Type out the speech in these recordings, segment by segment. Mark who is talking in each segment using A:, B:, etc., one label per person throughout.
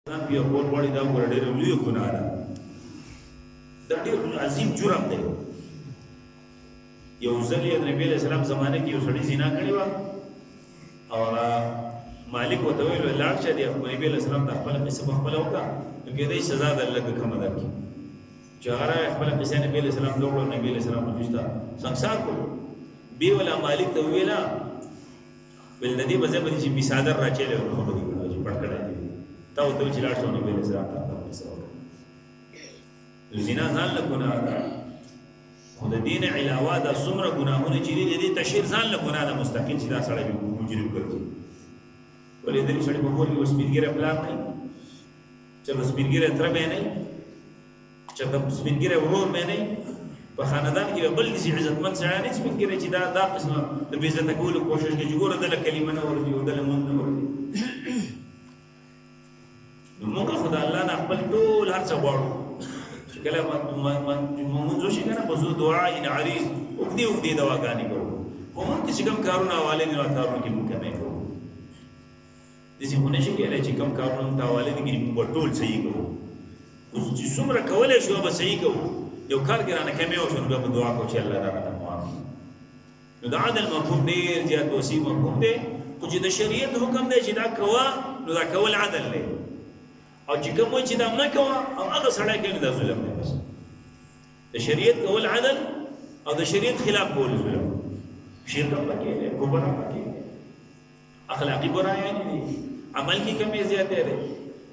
A: ځان بیا کول غواړي دا ګوره ډېره لویه ګناه ده، دا ډېر عظیم جرم دی. یو ځل یې د نبي علیه السلام زمانه کې یو سړي زنا کړې وه او مالک ورته ویل لاړ شه د نبي علیه السلام ته خپله قصه په خپله وکړه نو کېدای سزا د الله کمه درکړي. چې هغه راغی خپله قصه نبي علیه السلام ته وکړه، نبي علیه السلام حدیث ته سنګسار کړو. بیا ولا مالک ته وویله ویل د دې به زه به چې بېصادر راچلی وم نو خبرې کړه چې پټ کړی دی تا ورته ویل چې لاړ شه نبي علیه السلام ته خپله قصه وکړه. نو زنا ځان له ګناه ده، خو د دې نه علاوه دا څومره ګناهونه چې دي د دې تشهیر ځان له ګناه ده مستقل چې دا سړی مجرم ګرځي. ولې دې سړی په کور کې اوس سپینګیری پلار نه وي، چې به سپینګیری تره به نه وي، چې به سپینګیری ورور به نه وي، په خاندان کې به بل داسې عزتمند سړی نه سپینګیری چې دا قسمه د بې عزته کولو کوشش کوي چې ګوره دله کلمه نه ورځي او دله مونځ نه ورځي. نو موږ خو د الله نه خپل ټول هر څه غواړو چې کله مونځ وشي که نه په زو دعاء عریض اوږدې اوږدې دواګانې کوو، خو موږ چې کوم کارونه حواله دي نو کارونو کې موږ کمی کوو. داسې خو نشي کېدلی چې کوم کارونه موږ ته حواله دي کړي موږ به ټول صحیح کوو، اوس چې څومره کولی شو به صحیح کوو. یو کار کې رانه کمی وشو نو بیا به دعا کوو چې الله راته معاف کړي. نو د عدل مفهوم ډېر زیات وسیع مفهوم دی، خو چې د شریعت حکم دی چې دا کوه نو دا کول عدل دی، او چې کوم وایي چې دا مه کوه او هغه سړی کوي نو دا ظلم دی. بس د شریعت کول عدل او د شریعت خلاف کول ظلم. شرک هم پکې دی، کفر هم پکې دی، اخلاقي برایانې دي، عمل کې کمی زیاتی دی.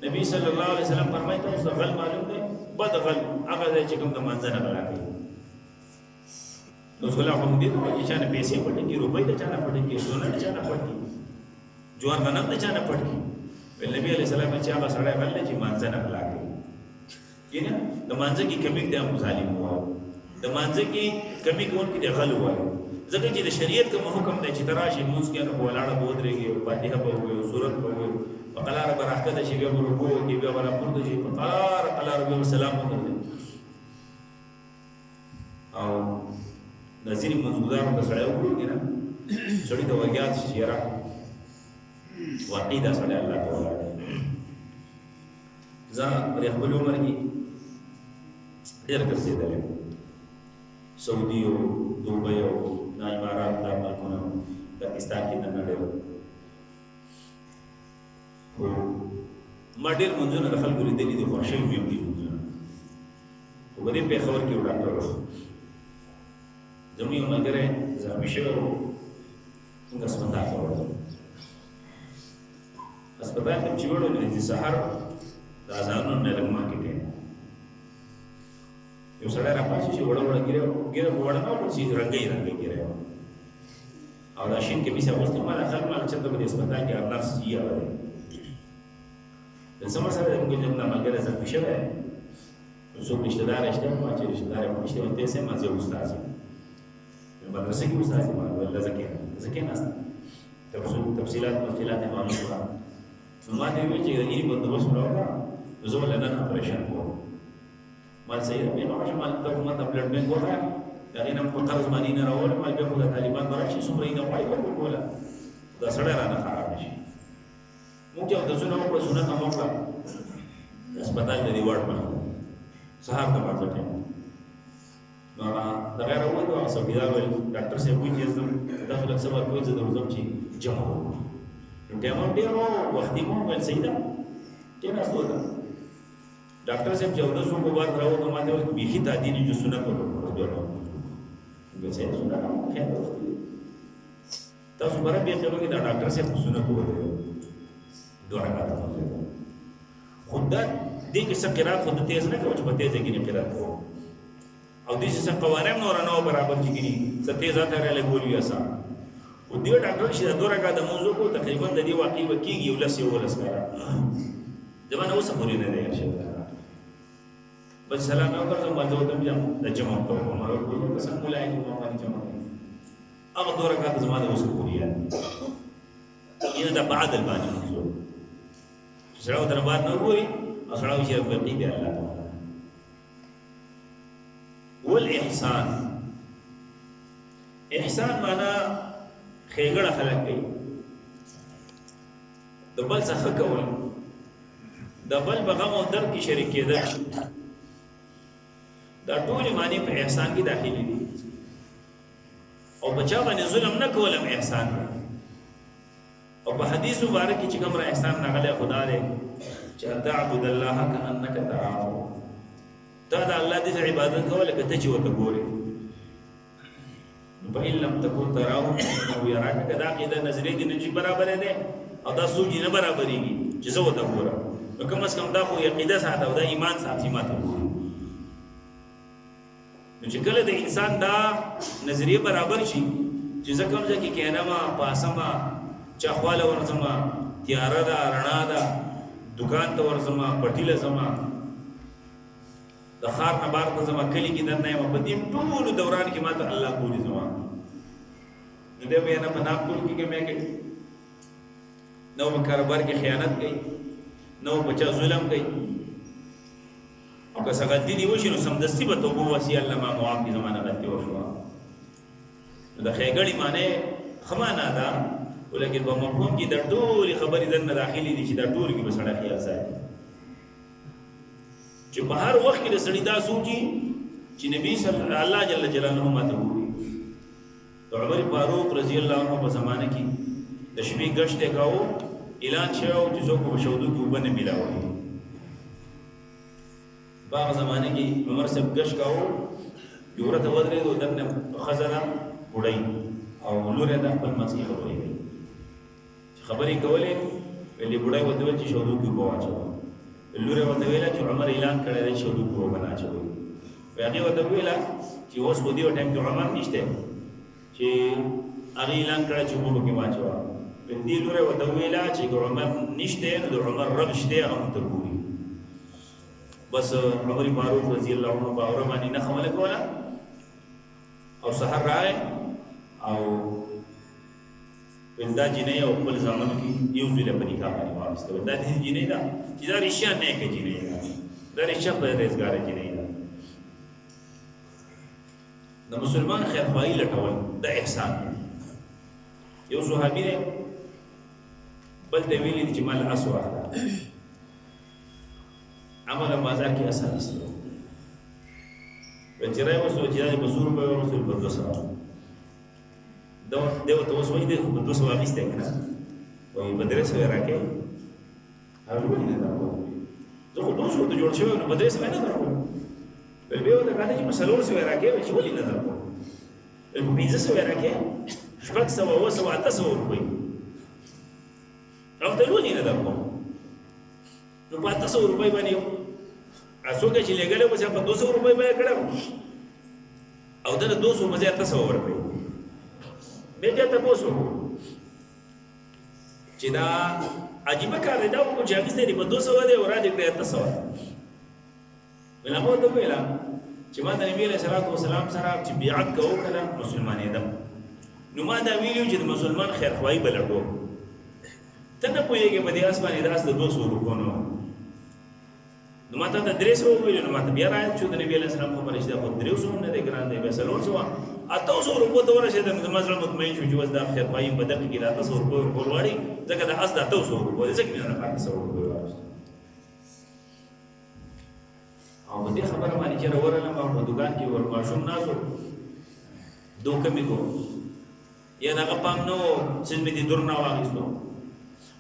A: نبی صلی الله علیه وسلم فرمایي تاسو ته غل معلوم دی؟ بد غل هغه دی چې کوم د مانځه نه غلا کوي. نو اوس غلا خو موږ دې ته وایي چې چا نه پیسې پټې کړي، روپۍ د چا نه پټې کړي، سونه د چا نه پټ کړي، جوار غنم د چا نه پټ کړي. نبی علیه السلام چې هغه سړی غل دی چې مانځه نه غلا کوي. کینه د مانځه کې کمی دی هم ظالم وایي، د مانځه کې کمی کوونکي دی غل وایي. ځکه چې د شریعت کوم حکم دی چې ته راشې لمونځ کې نو په ولاړه به ودرېږي، فاتحه به ووایې، سورت به ووایې، په قلاره به راښکته شي، بیا به رکوع وکړي، بیا به راپورته شي، په قلاره بیا به سلام وګرځي. او دا ځینې منځګزارو ته سړی وګوري نه سړي ته ور یاد شي چې یاره واقعي دا سړی الله ته ولاړ دی. زه په خپل عمر کې ډېر ګرځېدلی یم، سعودي او دوبۍ او دا امارات دا ملکونه پاکستان کې دننه ډېر. خو ما ډېر منځونه د خلکو لیدلي دي، خوښ شوي یم دي منځونه. خو په دې پېښور کې یو ډاکټر و، زموږ یو ملګری زخمي شوی و، موږ هسپتال ته وړلو. هسپتال ته چې وړلو د سهار د اذانونو نه لږ مخکې ټایم یو سړی راپاڅي چې وړه وړه ګیره خو وړه نه وه، چې رنګۍ رنګۍ ګیره وه او دا شین کمیس یې اغوستی. ما خلک ماله چېرته په دې هسپتال کې نرس چې هغه دی د څه مسله ده، موږ زموږ دا ملګری زخمي شوی نو څوک رشته داره شته، ما چې رشته دار یې خو نشته، ورته یې ما زه استاد یم، مدرسه کې استاد یم. ویل زه کېناستم، تفصیلات مفصلات یې معلوم کړه. نو ما ته یې وویل چې د هیلې بندوبست مې راوکړه نو زه به له نن اپریشن کوم. مال صحیح ده، بیا به مال ته کومه ته بلډ بینک وښیه، د هغې نه په قرض باندې نه راولم، مال بیا خو د طالبان به راشي څومره یې نه غواړي ورکوله، دا سړی رانه خراب نه شي. موږ چې اودسونه وکړه، سنت هم وکړه، د هسپتال د دې واټ مخې ته سهار د مانځه ټایم نو هغه دغه راووتو. هغه څوکیدار ویل ډاکټر صاحب وایي چې ځم تاسو لږ څه ورکوئ، زه درځم چې جمع وکړو. نو ټایم هم ډېر و، وختي مو ویل صحیح ده کېناستو ده. ډاکټر صاحب چې اودس وکړو بعد راووتو، ما ته ویل بیخي تا دي چې سنت وکړو، صحیح سنت هم خیر تاسو بره بیا خیالو کې دا ډاکټر صاحب په سنت وکړو 2 رکعاته مونځ. خو دا دې کې څه قرات خو د تیز نه کوي چې په تیزه کې نه قرات کوو، او دې څه قوانین نور نه برابر چې کېږي څه تیزه ته راغلی ګولي اسان. خو دې ډاکټر چې 2 رکعاته مونځ وکړو تقریبا د دې واقعي به کېږي 11 کاره زمانه اوس پورې نه دی انشاءالله. بس سلام یې وکړ، زه مانځه وتم بیا د جمع ته وکړم، هغه ګولو قسم مولایي ما باندې جمع کړي، هغه 2 رکعاته زمانه اوس پورې یاد یعنې دا په عدل باندې مونځ سړی ورته نه بعد نه وګوري او سړی وایي چې بقي دی الله تعالی. والاحسان، احسان معنا ښېګړه خلک کوي، د بل څه ښه کول، د بل په غم او درد کې شریک کېدل دا ټول معنی په احسان کې داخلي دي او بچا باندې ظلم نه کولم احسان دی او په حدیث مبارک کې چې کوم را احسان نغله خدا دې چې تعبد الله كأنك تراه دا د الله دې عبادت کول لکه ته چې وته ګورې په ان لم تكن تراه انه يراك کدا کې د نظرې دې نه برابر دی او دا سوجي نه برابرېږي چې زه وته ګورم نو کوم اس کوم دا خو عقیده ساته او دا ایمان ساتي ماته نو چې کله د انسان دا نظریه برابر شي چې زه کوم ځکه کېنه ما پاسما چاخواله ورزما تیاره دا رڼا دا دکان ته ورزما پټیله زما د خار نه بار ته زما کلی کې دنه ما په دې ټول دوران کې ماته الله ګوري زما نو دې به نه په ناپول کې مې کې نو په کاروبار کې خیانت کوي نو بچا ظلم کوي او که څنګه غلطي دی وشي نو سمدستي به توبه واسي الله ما معاف دي زمانه غلطي وشو د خېګړی معنی خمانه ده ولکه په مفهوم کې د ټول خبرې دنه داخلي دي چې د ټول کې بسړه خیال ساتي چې په هر وخت کې د سړی دا سوچي چې نبی صلی الله جل جلاله ماته وګوري عمر فاروق رضی الله عنه په زمانه کې د شپې غشت کاوه اعلان شوی چې څوک په شودو کې وبنه ملاوي باغ زمانه کې عمر صاحب غشت کاوه یورته ودرې دو دنه خزانه وړي او لوري د خپل مسکی خبرې کوي خبرې کولې ولې بډای وته چې شودو کې بواچو لوري وته ویلا چې عمر اعلان کړی دی شودو کې وبنا چوي هغه وته ویلا چې اوس په دې ټیم کې عمر نشته چې هغه اعلان کړی چې وبو کې واچو په دې لوري وته ویلا چې عمر نشته نو عمر رب شته هم ته ګوري بس عمر فاروق رضی الله عنه باور باندې نه خمل کوله او سحر راغی او ولدا جنې او خپل ځامن کې یو ځل په نکاح باندې واسطه ولدا دې جنې دا چې دا رښتیا نه کې جنې دا رښتیا په روزګار جنې دا د مسلمان خیر خوایي لټول د احسان یو صحابي دی بل دی ویلي چې مال اسوا عمل بازار کې اسان نشته بچره وسو چې دا په سور په رسول په دوسرا دیو ته وسوي دې په دوسرا واغسته کنه وای مدرسه راکې هغه ولې نه دا زه خو دوسرا ته جوړ شوی نو مدرسه نه درکو بل به دا کله چې مسلور سو راکې چې ولې نه درکو په پیزه سو راکې شپږ سو او سو اته سو روپۍ او ته ولې نه درکو نو په اته سو روپۍ باندې اسوګه چې لګلې په 200 روپۍ باندې کړو او دا 200 مزه 800 روپۍ به ته تاسو چې دا عجیب کار دی دا کو چې هغه ستې په 200 دی ورا دې په 800 ولامو ته ویلا چې ما د نبی له صلوات و سلام سره چې بیعت کوو کله مسلمانې ده نو ما دا ویلو چې د مسلمان خیر خوای بلټو ته نه پوهیږي په دې اسمانه داس د 200 روپو نو ما ته د 300 ویلو نو ما ته بیا راځي چې د نبی له سلام خبره شته خو 300 نه دی ګران دی به سلور شو اته 100 روپو ته ورسېد نو مزل مطمئن شو چې وځ د خیر خوای په دغه کې راته 100 روپو ورواړي ځکه د اس د 100 روپو ځکه نه پاتې 100 روپو او دې خبره باندې چې ورنه ما په دکان کې ور ماشوم نازو دوه کمی کو یا دا پام نو چې مې دې دور نه واغستو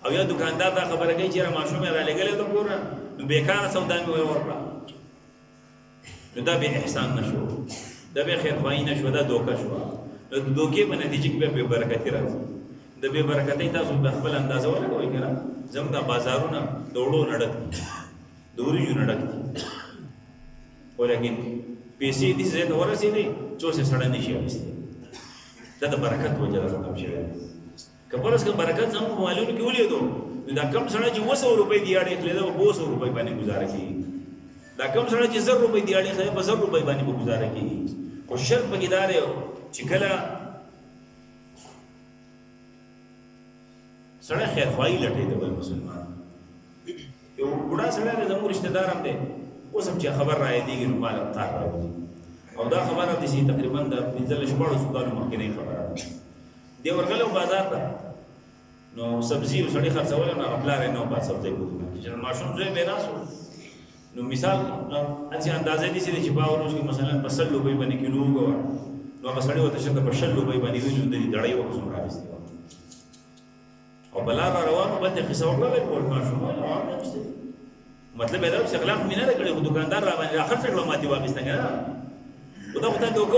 A: او یا دکاندار دا خبره کوي چې ماشوم را لګلې ته ګور نو بیکاره سودا مې ورکړه نو دا به احسان نشو دا به خیر خوای نشو دا دوکه شو نو دوکې په نتیجه کې به برکت راځي د به برکتې تاسو په خپل اندازه ورکوي کنه زم دا بازارونه دوړو نډک دوري جو نډک ولکن پیسې دې زه ته ورسېدې چې څه سړی نشي اخیستی دا د برکت وجه راځم شي کبرس که برکت زمو معلوم کې ولیدو دا کم سړی چې 200 روپۍ دی اړې خلې دا 200 روپۍ باندې گزاره کوي دا کم سړی چې 100 روپۍ دی اړې خلې په 100 روپۍ باندې گزاره کوي خو شرط پکې دا دی چې کله سړی خیر خوایي لټي د مسلمان یو بډا سړی د زمو رشتہ دار هم دی اوس هم چې خبر راځي دیږي نو مال تا راځي او دا خبره د سي تقریبا د 15 شپږ سو کالو مخکې نه خبره دی ورغلو بازار ته نو سبزی وسړي خرڅول نه خپل نه په سبزی کوي چې ماشوم زوی به ناسو نو مثال اته اندازې دي چې باورونه کې مثلا په 100 روپۍ باندې کیلو وګور نو هغه سړی وته شته په 100 روپۍ باندې ویل د دړای وکړو څومره راځي او بلار روانو باندې قصه وکړل په ماشوم مطلب دا چې اخلاق مینه کړي دکاندار را باندې اخر څه کړو ماتي واپس نه او دا